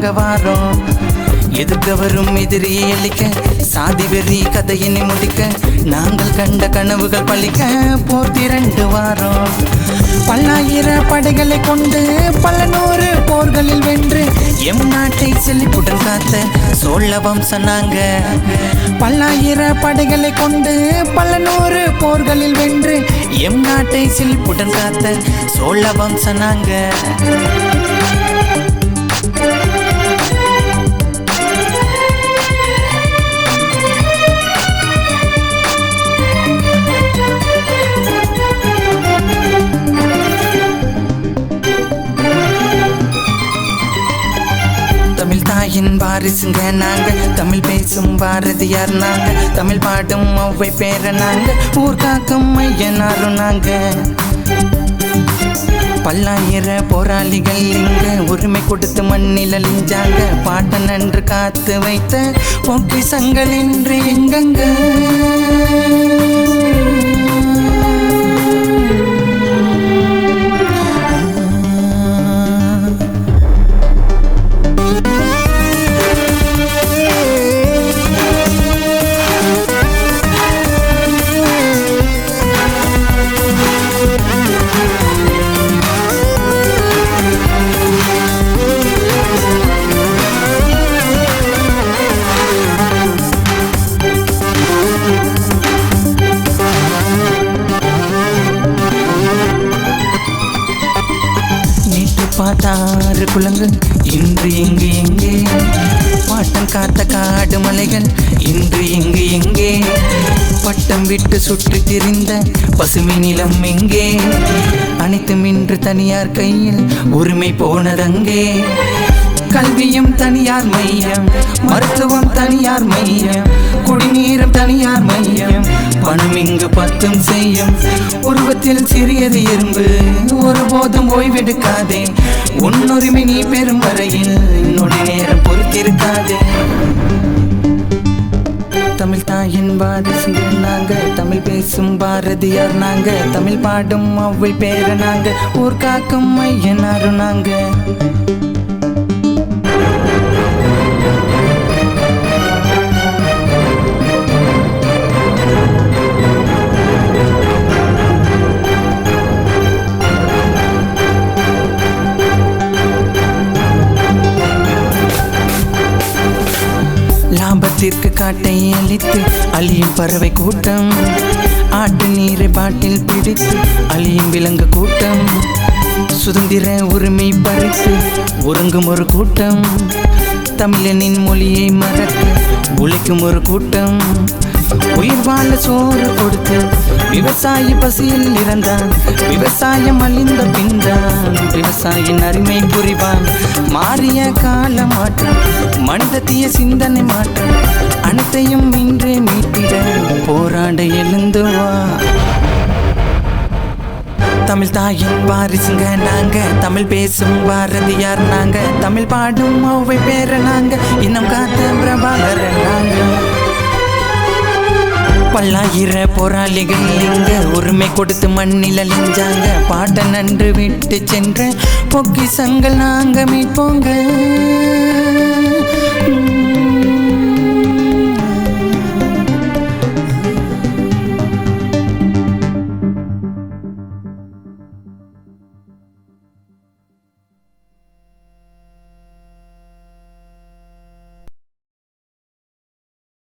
நாங்க வாரோம். எதிர்க்க வரும் எதிரியை அழிக்க, சாதி வெறி கதையினை முடிக்க, நாங்கள் கண்ட கனவுகள் பழிக்க போர் திரண்டு வாரோம். பல்லாயிர படைகளை கொண்டு பல நூறு போர்களில் வென்று எம் நாட்டை செழிப்புடன் காத்த சோழ வம்சம் நாங்க. பல்லாயிர படைகளை கொண்டு பல நூறு போர்களில் வென்று எம் நாட்டை செழிப்புடன் காத்த சோழ வம்சம் நாங்க. தமிழ் தாயின் வாரிசுங்க நாங்க, தமிழ் பேசும் பாரதியார் நாங்க, தமிழ் பாடும் ஒவ்வை பேர நாங்க, ஊர் காக்கும் ஐயனாரும் நாங்க. பல்லாயிர போராளிகள் இங்க உரிமை கொடுத்து மண்ணில் அழிஞ்சாங்க. பாட்ட நன்று காத்து வைத்த பொக்கிஷங்கள் இன்று எங்கங்க. பார்த்தாறு குளங்கள் இன்று எங்கு எங்கே, பாட்டம் காத்த காடு மலைகள் இன்று எங்கு எங்கே, பட்டம் விட்டு சுற்றி திரிந்த பசுமை நிலம் எங்கே, அனைத்தும் இன்று தனியார் கையில் உரிமை போனதங்கே. கல்வியும் தனியார் மையம், மருத்துவம் தனியார் மையம், குடிநீரும் தனியார் மையம், பணம் இங்கு பத்தும் செய்யும். உருவத்தில் சிறியது எறும்பு ஒருபோதும் ஓய்வெடுக்காதே, உன்னுரிமை நீ பெறும் வரையில் என்னுடைய நேரம் பொறுத்திருக்காதே. தமிழ் தாயின் வாரிசுங்க நாங்க, தமிழ் பேசும் பாரதியார் நாங்க, தமிழ் பாடும் ஒவ்வை பேர நாங்க, ஊர் காக்கும் ஐயனாரும் நாங்க. லாபத்திற்கு காட்டை அழித்து அழியும் பறவை கூட்டம், ஆட்டு நீரை பாட்டில் பிடித்து அழியும் விலங்கு கூட்டம், சுதந்திர உரிமை பறித்து ஒருங்கும் ஒரு கூட்டம், தமிழனின் மொழியை மறக்க உழைக்கும் ஒரு கூட்டம், உயிர் வாழ சோறு கொடுத்து விவசாயி பசியில் இறந்தான், விவசாயம் அழிந்த பின்தான் விவசாயின் அருமை புரிவான். மாறிய கால மாற்றம், மனித தீய சிந்தனை மாற்றம், அனைத்தையும் இன்றே மீட்டிட போராட எழுந்து வா. தமிழ் தாயின் வாரிசுங்க நாங்க, தமிழ் பேசும் பாரதியார் நாங்க, தமிழ் பாடும் ஒவ்வை பேர நாங்க, இன்னும் காத்த பிரபாகரன் நாங்க. பல்லாயிர போராளிகள் இங்க உரிமை கொடுத்து மண்ணில் அழிஞ்சாங்க. பாட்ட நன்று விட்டு சென்ற பொக்கிஷங்கள் நாங்க மீட்போங்க.